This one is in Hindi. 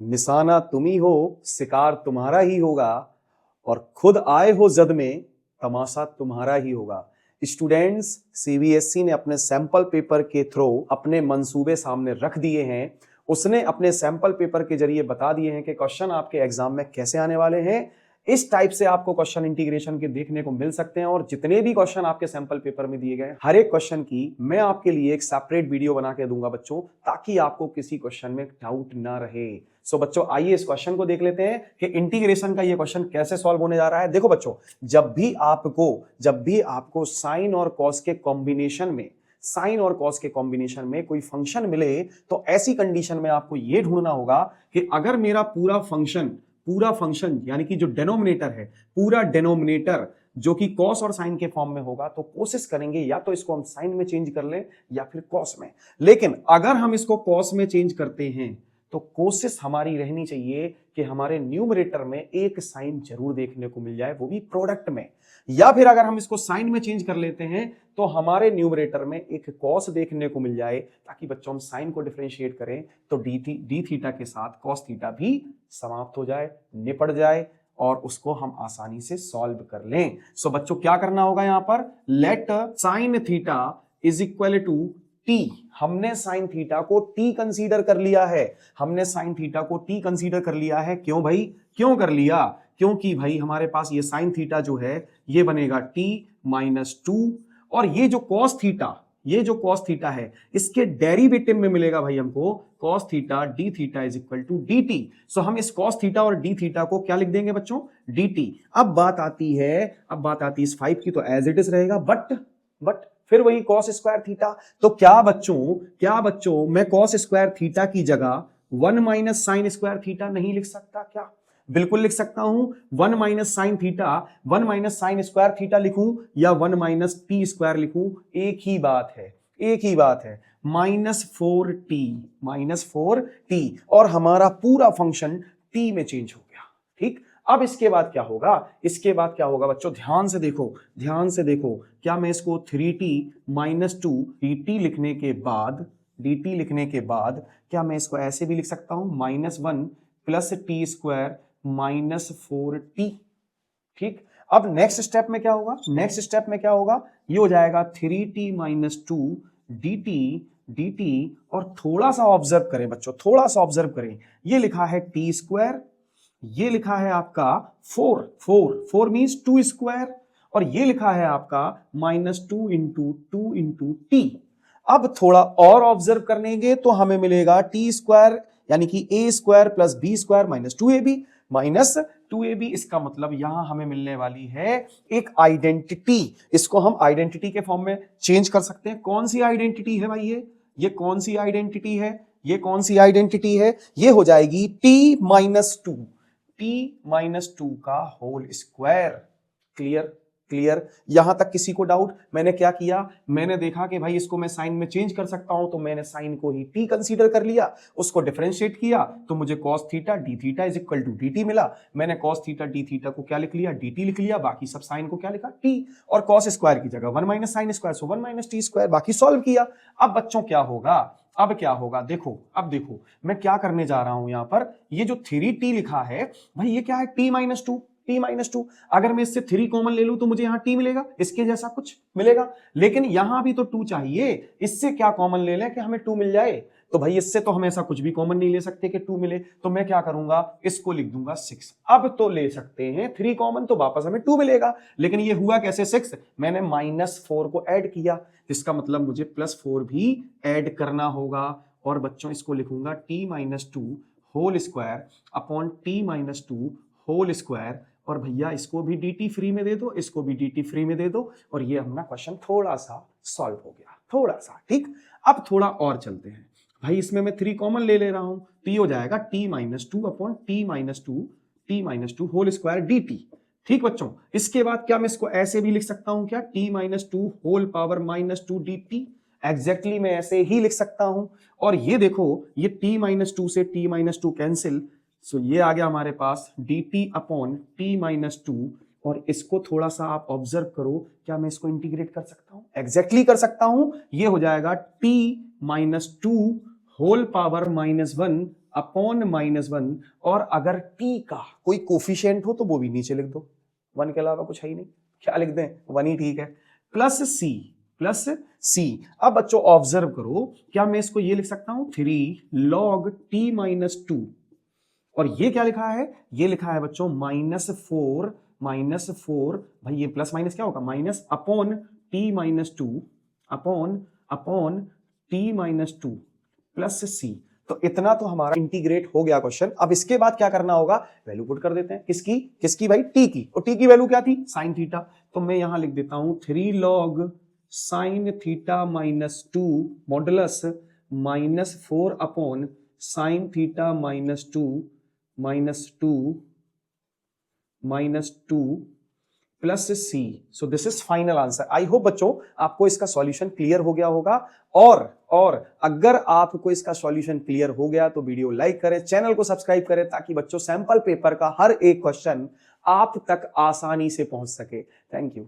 निशाना तुम ही हो, शिकार तुम्हारा ही होगा, और खुद आए हो जद में, तमाशा तुम्हारा ही होगा। स्टूडेंट्स, सीबीएसई ने अपने सैंपल पेपर के थ्रू अपने मंसूबे सामने रख दिए हैं। उसने अपने सैंपल पेपर के जरिए बता दिए हैं कि क्वेश्चन आपके एग्जाम में कैसे आने वाले हैं। इस टाइप से आपको क्वेश्चन इंटीग्रेशन के देखने को मिल सकते हैं, और जितने भी क्वेश्चन आपके सैंपल पेपर में दिए गए, हर एक क्वेश्चन की मैं आपके लिए एक सेपरेट वीडियो बना के दूंगा बच्चों, ताकि आपको किसी क्वेश्चन में डाउट ना रहे। सो बच्चों, आइए इस क्वेश्चन को देख लेते हैं कि इंटीग्रेशन का ये क्वेश्चन कैसे सॉल्व होने जा रहा है। देखो बच्चों, जब भी आपको साइन और कॉस के कॉम्बिनेशन में कोई फंक्शन मिले, तो ऐसी कंडीशन में आपको यह ढूंढना होगा कि अगर मेरा पूरा फंक्शन यानी कि जो डेनोमिनेटर है, पूरा डेनोमिनेटर जो कि कॉस और साइन के फॉर्म में होगा, तो कोशिश करेंगे या तो इसको हम साइन में चेंज कर लें या फिर कॉस में। लेकिन अगर हम इसको कॉस में चेंज करते हैं तो कोशिश हमारी रहनी चाहिए कि हमारे न्यूमरेटर में एक साइन जरूर देखने को मिल जाए, वो भी प्रोडक्ट में। या फिर अगर हम इसको साइन में चेंज कर लेते हैं तो हमारे न्यूमरेटर में एक कॉस देखने को मिल जाए, ताकि बच्चों हम साइन को डिफरेंशिएट करें तो डी थीटा के साथ कॉस थीटा भी समाप्त हो जाए, निपट जाए, और उसको हम आसानी से सॉल्व कर लें। सो बच्चों, क्या करना होगा यहां पर, let sine theta is equal to T. हमने साइन थीटा को टी कंसीडर कर लिया है। क्यों भाई, क्यों कर लिया? क्योंकि भाई हमारे पास ये साइन थीटा जो है ये बनेगा टी माइनस टू, और ये जो कॉस थीटा है इसके डेरिवेटिव में मिलेगा भाई हमको cos theta D theta is equal to D T. So हम इस कॉस थीटा और डी थीटा को क्या लिख देंगे बच्चों, डी टी। अब बात आती है इस 5 की, तो एज इट इज रहेगा, बट फिर वही कॉस स्क्वायर थीटा। तो क्या बच्चों मैं कॉस स्क्वायर थीटा की जगह 1 माइनस साइन स्क्वायर थीटा नहीं लिख सकता क्या? बिल्कुल लिख सकता हूं। 1 माइनस साइन स्क्वायर थीटा लिखूं या 1 माइनस टी स्क्वायर लिखूं, एक ही बात है। -4t, और हमारा पूरा फंक्शन टी में चेंज हो गया। ठीक, अब इसके बाद क्या होगा बच्चों, ध्यान से देखो। क्या मैं इसको 3t माइनस 2 dt लिखने के बाद क्या मैं इसको ऐसे भी लिख सकता हूं, -1 plus T square minus 4t। ठीक, अब नेक्स्ट स्टेप में क्या होगा, ये हो जाएगा 3t माइनस 2 dt, और थोड़ा सा ऑब्जर्व करें, ये लिखा है टी स्क्वायर, ये लिखा है आपका 4 मीन्स 2 स्क्वायर, और ये लिखा है आपका -2 इंटू टी। अब थोड़ा और ऑब्जर्व करेंगे तो हमें मिलेगा टी स्क्वायर यानी कि A square plus B square minus 2ab। इसका मतलब यहां हमें मिलने वाली है एक आइडेंटिटी। इसको हम आइडेंटिटी के फॉर्म में चेंज कर सकते हैं। कौन सी आइडेंटिटी है भाई, ये कौन सी आइडेंटिटी है? ये हो जाएगी t माइनस टू का होल स्क्वायर। क्लियर? यहां तक किसी को डाउट? मैंने क्या किया, मैंने देखा कि भाई इसको मैं साइन में चेंज कर सकता हूं, तो मैंने साइन को ही t कंसीडर कर लिया, उसको डिफरेंशिएट किया तो मुझे cos theta D theta is equal to dt मिला। मैंने cos थीटा डी थीटा को क्या लिख लिया, dt लिख लिया, बाकी सब साइन को क्या लिखा, t, और cos स्क्वायर की जगह 1 माइनस साइन स्क्वायर, सो 1 माइनस टी स्क्वायर, बाकी सॉल्व किया। अब बच्चों क्या होगा, देखो मैं क्या करने जा रहा हूं यहां पर, ये जो 3t लिखा है भाई ये क्या है, t माइनस टू। अगर मैं इससे 3 कॉमन ले लूं तो मुझे यहां t मिलेगा, इसके जैसा कुछ मिलेगा, लेकिन यहां भी तो 2 चाहिए। इससे क्या कॉमन ले लें कि हमें 2 मिल जाए? तो भाई इससे तो हम ऐसा कुछ भी कॉमन नहीं ले सकते कि 2 मिले, तो मैं क्या करूंगा, इसको लिख दूंगा 6। अब तो ले सकते हैं 3 कॉमन, तो वापस हमें 2 मिलेगा, लेकिन ये हुआ कैसे 6? मैंने -4 को ऐड किया, इसका मतलब मुझे +4 भी ऐड करना होगा, और बच्चों इसको लिखूंगा t-2 whole square upon t-2 whole square, और भैया इसको भी dt फ्री में दे दो, इसको भी dt फ्री में दे दो, और ये अपना क्वेश्चन थोड़ा सा सॉल्व हो गया, थोड़ा सा। ठीक, अब थोड़ा और चलते हैं भाई, इसमें मैं 3 कॉमन ले रहा हूं, तो ये हो जाएगा t-2 upon t-2 whole square dt। ठीक बच्चों, इसके बाद क्या मैं इसको ऐसे भी लिख सकता हूं क्या, t-2 whole power -2 dt। Exactly मैं ऐसे ही लिख सकता हूं, और ये देखो ये t-2 से t-2 कैंसिल, सो ये आ गया हमारे पास dt अपॉन t-2, और इसको थोड़ा सा आप ऑब्जर्व करो, क्या मैं इसको इंटीग्रेट कर सकता हूं? एग्जैक्टली कर सकता हूं। ये हो जाएगा t-2 होल पावर -1 अपॉन -1, और अगर t का कोई कोफिशिएंट हो तो वो भी नीचे लिख दो, 1 के अलावा कुछ है ही नहीं, क्या लिख दें, 1 ही ठीक है, प्लस c। अब बच्चों ऑब्जर्व करो, क्या मैं इसको ये लिख सकता हूं 3 log t-2, और ये क्या लिखा है, ये लिखा है बच्चों -4 भाई ये प्लस माइनस क्या होगा, minus upon t-2 upon t-2 plus c। तो इतना तो हमारा इंटीग्रेट हो गया क्वेश्चन। अब इसके बाद क्या करना होगा, वैल्यू पुट कर देते हैं, किसकी भाई, टी की, और टी की वैल्यू क्या थी, साइन थीटा। तो मैं यहां लिख देता हूं 3 log sine theta -2 modulus -4 upon sine theta -2 plus C. So this is final answer. I hope बच्चों आपको इसका सॉल्यूशन क्लियर हो गया होगा, और अगर आपको इसका सॉल्यूशन क्लियर हो गया तो वीडियो लाइक करें, चैनल को सब्सक्राइब करें, ताकि बच्चों सैंपल पेपर का हर एक क्वेश्चन आप तक आसानी से पहुंच सके। Thank you.